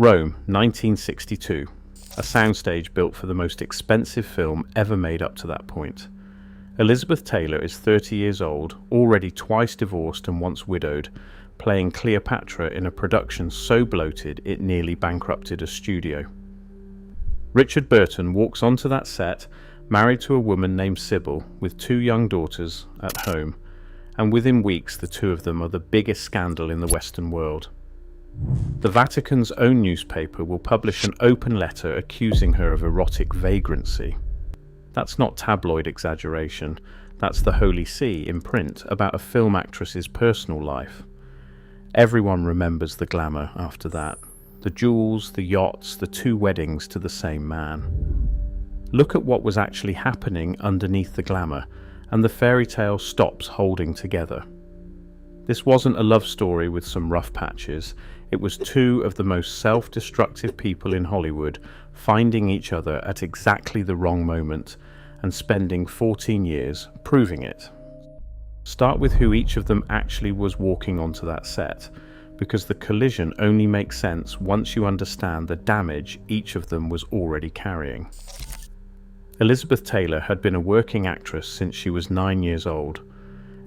Rome, 1962. A soundstage built for the most expensive film ever made up to that point. Elizabeth Taylor is 30 years old, already twice divorced and once widowed, playing Cleopatra in a production so bloated it nearly bankrupted a studio. Richard Burton walks onto that set, married to a woman named Sybil, with 2 young daughters at home, and within weeks the 2 of them are the biggest scandal in the Western world. The Vatican's own newspaper will publish an open letter accusing her of erotic vagrancy. That's not tabloid exaggeration, that's the Holy See in print about a film actress's personal life. Everyone remembers the glamour after that. The jewels, the yachts, the 2 weddings to the same man. Look at what was actually happening underneath the glamour, and the fairy tale stops holding together. This wasn't a love story with some rough patches. It was 2 of the most self-destructive people in Hollywood finding each other at exactly the wrong moment and spending 14 years proving it. Start with who each of them actually was walking onto that set, because the collision only makes sense once you understand the damage each of them was already carrying. Elizabeth Taylor had been a working actress since she was 9 years old.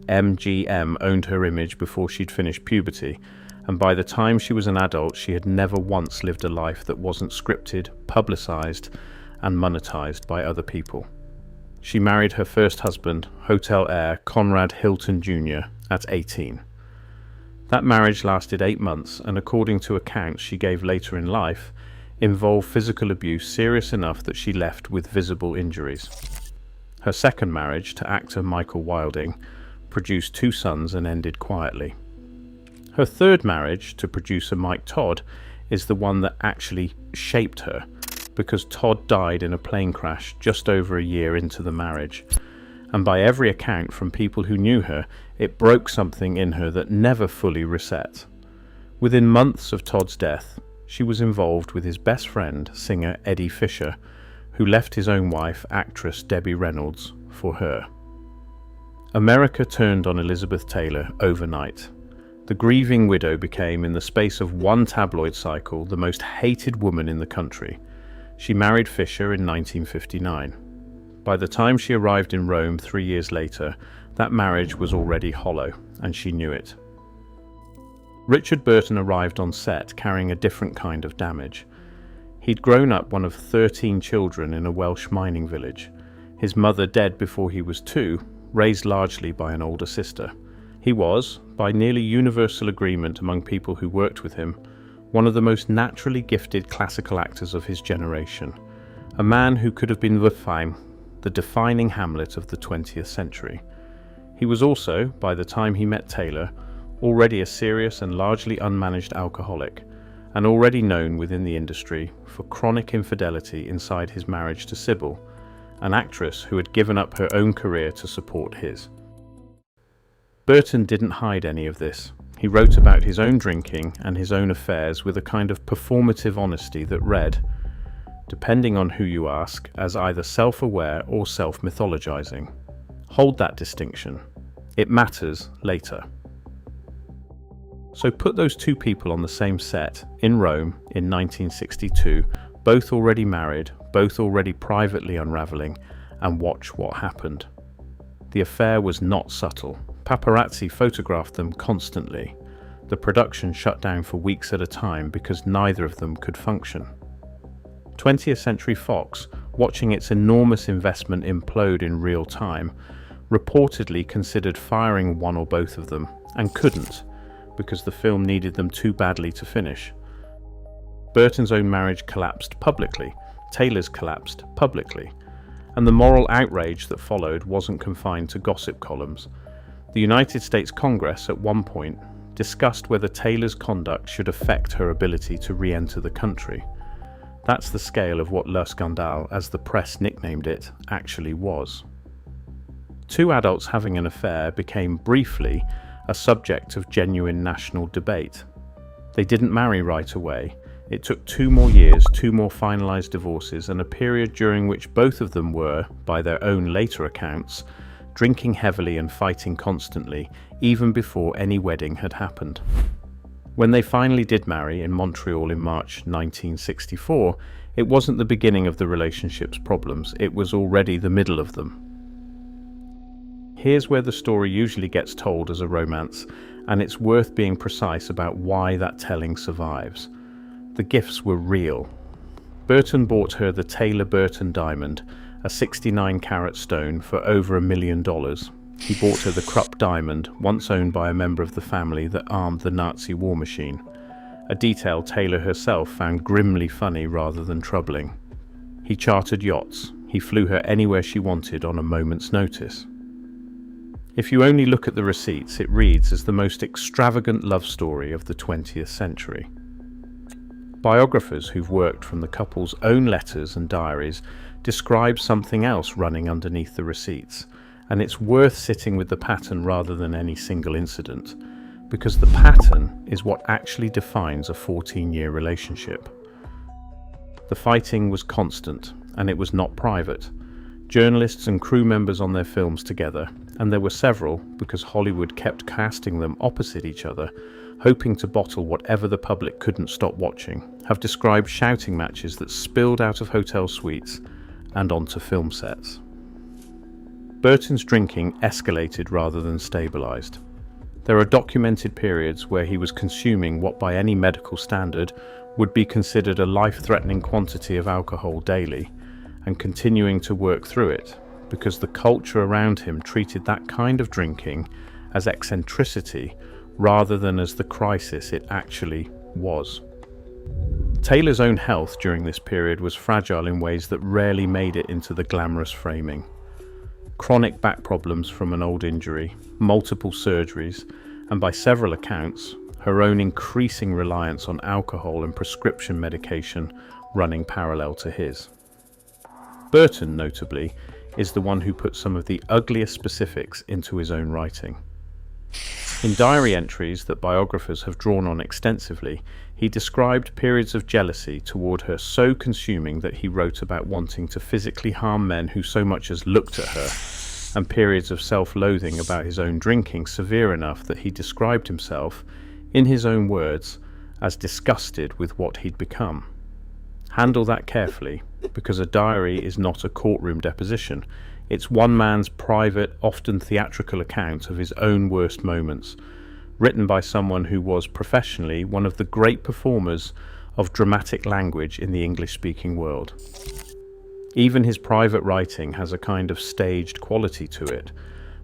MGM owned her image before she'd finished puberty, and by the time she was an adult she had never once lived a life that wasn't scripted, publicized, and monetized by other people. She married her first husband, hotel heir Conrad Hilton Jr., at 18. That marriage lasted 8 months, and according to accounts she gave later in life, involved physical abuse serious enough that she left with visible injuries. Her second marriage, to actor Michael Wilding, produced 2 sons and ended quietly. Her third marriage, to producer Mike Todd, is the one that actually shaped her, because Todd died in a plane crash just over a year into the marriage, and by every account from people who knew her, it broke something in her that never fully reset. Within months of Todd's death, she was involved with his best friend, singer Eddie Fisher, who left his own wife, actress Debbie Reynolds, for her. America turned on Elizabeth Taylor overnight. The grieving widow became, in the space of 1 tabloid cycle, the most hated woman in the country. She married Fisher in 1959. By the time she arrived in Rome 3 years later, that marriage was already hollow, and she knew it. Richard Burton arrived on set carrying a different kind of damage. He'd grown up one of 13 children in a Welsh mining village. His mother dead before he was 2, raised largely by an older sister. He was, by nearly universal agreement among people who worked with him, one of the most naturally gifted classical actors of his generation, a man who could have been the defining Hamlet of the 20th century. He was also, by the time he met Taylor, already a serious and largely unmanaged alcoholic, and already known within the industry for chronic infidelity inside his marriage to Sybil, an actress who had given up her own career to support his. Burton didn't hide any of this. He wrote about his own drinking and his own affairs with a kind of performative honesty that read, depending on who you ask, as either self-aware or self-mythologizing. Hold that distinction. It matters later. So put those 2 people on the same set, in Rome, in 1962, both already married, both already privately unraveling, and watch what happened. The affair was not subtle. Paparazzi photographed them constantly. The production shut down for weeks at a time because neither of them could function. 20th Century Fox, watching its enormous investment implode in real time, reportedly considered firing one or both of them, and couldn't, because the film needed them too badly to finish. Burton's own marriage collapsed publicly, Taylor's collapsed publicly, and the moral outrage that followed wasn't confined to gossip columns. The United States Congress at one point discussed whether Taylor's conduct should affect her ability to re-enter the country. That's the scale of what Le Scandale, as the press nicknamed it, actually was. 2 adults having an affair became briefly a subject of genuine national debate. They didn't marry right away. It took 2 more years, 2 more finalized divorces, and a period during which both of them were, by their own later accounts, drinking heavily and fighting constantly, even before any wedding had happened. When they finally did marry in Montreal in March 1964, it wasn't the beginning of the relationship's problems, it was already the middle of them. Here's where the story usually gets told as a romance, and it's worth being precise about why that telling survives. The gifts were real. Burton bought her the Taylor Burton diamond, a 69-carat stone, for over $1 million. He bought her the Krupp diamond, once owned by a member of the family that armed the Nazi war machine, a detail Taylor herself found grimly funny rather than troubling. He chartered yachts. He flew her anywhere she wanted on a moment's notice. If you only look at the receipts, it reads as the most extravagant love story of the 20th century. Biographers who've worked from the couple's own letters and diaries describe something else running underneath the receipts, and it's worth sitting with the pattern rather than any single incident, because the pattern is what actually defines a 14-year relationship. The fighting was constant, and it was not private. Journalists and crew members on their films together, and there were several because Hollywood kept casting them opposite each other, hoping to bottle whatever the public couldn't stop watching, have described shouting matches that spilled out of hotel suites and onto film sets. Burton's drinking escalated rather than stabilized. There are documented periods where he was consuming what by any medical standard would be considered a life-threatening quantity of alcohol daily, and continuing to work through it, because the culture around him treated that kind of drinking as eccentricity rather than as the crisis it actually was. Taylor's own health during this period was fragile in ways that rarely made it into the glamorous framing. Chronic back problems from an old injury, multiple surgeries, and by several accounts, her own increasing reliance on alcohol and prescription medication running parallel to his. Burton, notably, is the one who put some of the ugliest specifics into his own writing. In diary entries that biographers have drawn on extensively, he described periods of jealousy toward her so consuming that he wrote about wanting to physically harm men who so much as looked at her, and periods of self-loathing about his own drinking severe enough that he described himself, in his own words, as disgusted with what he'd become. Handle that carefully, because a diary is not a courtroom deposition. It's one man's private, often theatrical account of his own worst moments, written by someone who was professionally one of the great performers of dramatic language in the English-speaking world. Even his private writing has a kind of staged quality to it,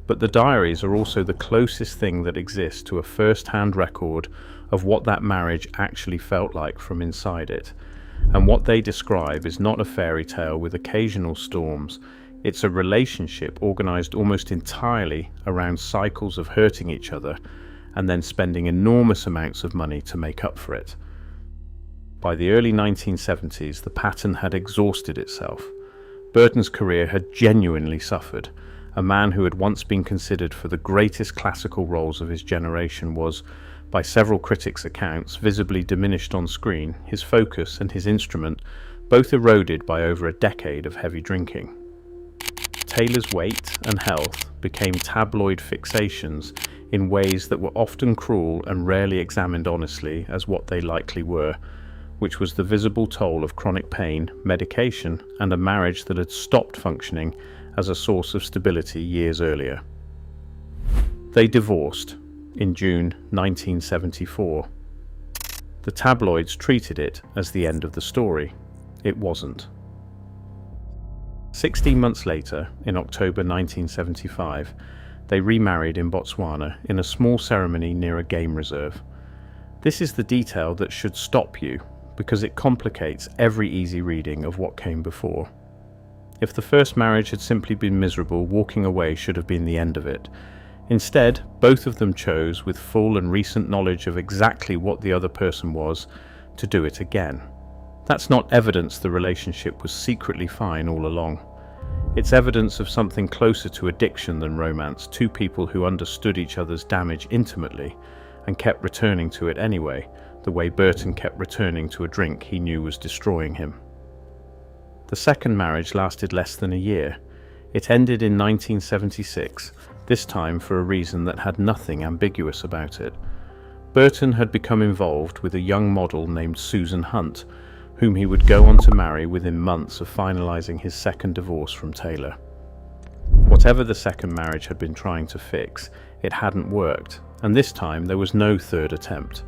but the diaries are also the closest thing that exists to a first-hand record of what that marriage actually felt like from inside it. And what they describe is not a fairy tale with occasional storms. It's a relationship organized almost entirely around cycles of hurting each other and then spending enormous amounts of money to make up for it. By the early 1970s, the pattern had exhausted itself. Burton's career had genuinely suffered. A man who had once been considered for the greatest classical roles of his generation was, by several critics' accounts, visibly diminished on screen, his focus and his instrument both eroded by over a decade of heavy drinking. Taylor's weight and health became tabloid fixations in ways that were often cruel and rarely examined honestly as what they likely were, which was the visible toll of chronic pain, medication, and a marriage that had stopped functioning as a source of stability years earlier. They divorced in June 1974. The tabloids treated it as the end of the story. It wasn't. 16 months later, in October 1975, they remarried in Botswana in a small ceremony near a game reserve. This is the detail that should stop you, because it complicates every easy reading of what came before. If the first marriage had simply been miserable, walking away should have been the end of it. Instead, both of them chose, with full and recent knowledge of exactly what the other person was, to do it again. That's not evidence the relationship was secretly fine all along. It's evidence of something closer to addiction than romance, two people who understood each other's damage intimately and kept returning to it anyway, the way Burton kept returning to a drink he knew was destroying him. The second marriage lasted less than a year. It ended in 1976, this time for a reason that had nothing ambiguous about it. Burton had become involved with a young model named Susan Hunt, whom he would go on to marry within months of finalizing his second divorce from Taylor. Whatever the second marriage had been trying to fix, it hadn't worked, and this time there was no third attempt.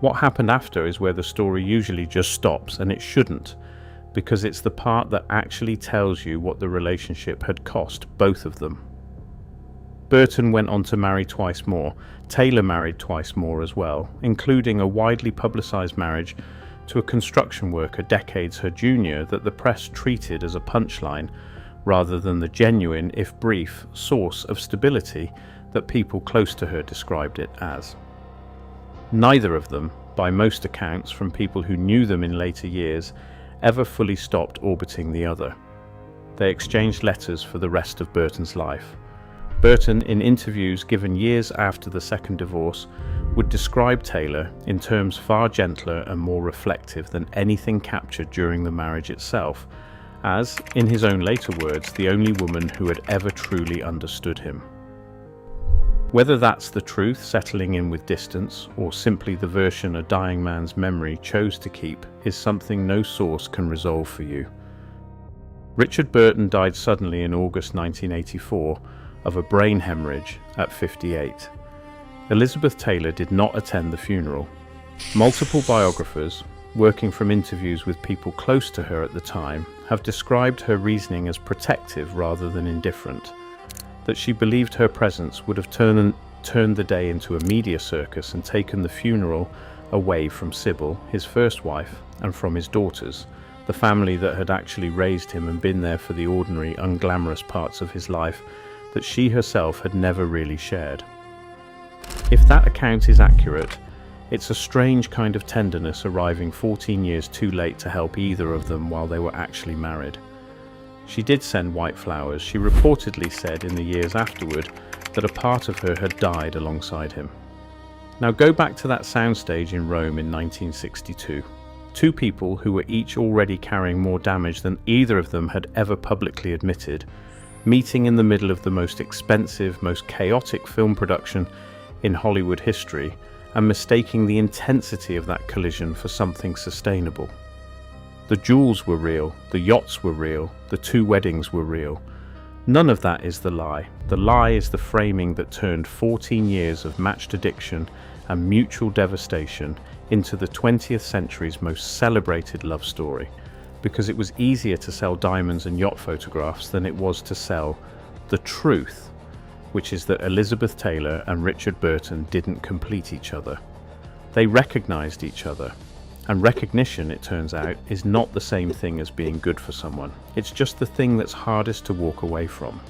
What happened after is where the story usually just stops, and it shouldn't, because it's the part that actually tells you what the relationship had cost both of them. Burton went on to marry twice more. Taylor married twice more as well, including a widely publicized marriage to a construction worker decades her junior that the press treated as a punchline rather than the genuine, if brief, source of stability that people close to her described it as. Neither of them, by most accounts from people who knew them in later years, ever fully stopped orbiting the other. They exchanged letters for the rest of Burton's life. Burton, in interviews given years after the second divorce, would describe Taylor in terms far gentler and more reflective than anything captured during the marriage itself, as, in his own later words, the only woman who had ever truly understood him. Whether that's the truth settling in with distance, or simply the version a dying man's memory chose to keep, is something no source can resolve for you. Richard Burton died suddenly in August 1984 of a brain hemorrhage at 58. Elizabeth Taylor did not attend the funeral. Multiple biographers, working from interviews with people close to her at the time, have described her reasoning as protective rather than indifferent, that she believed her presence would have turned the day into a media circus and taken the funeral away from Sybil, his first wife, and from his daughters, the family that had actually raised him and been there for the ordinary, unglamorous parts of his life that she herself had never really shared. If that account is accurate, it's a strange kind of tenderness arriving 14 years too late to help either of them while they were actually married. She did send white flowers. She reportedly said in the years afterward that a part of her had died alongside him. Now go back to that soundstage in Rome in 1962. Two people who were each already carrying more damage than either of them had ever publicly admitted, meeting in the middle of the most expensive, most chaotic film production in Hollywood history, and mistaking the intensity of that collision for something sustainable. The jewels were real, the yachts were real, the two weddings were real. None of that is the lie. The lie is the framing that turned 14 years of matched addiction and mutual devastation into the 20th century's most celebrated love story, because it was easier to sell diamonds and yacht photographs than it was to sell the truth, which is that Elizabeth Taylor and Richard Burton didn't complete each other. They recognized each other. And recognition, it turns out, is not the same thing as being good for someone. It's just the thing that's hardest to walk away from.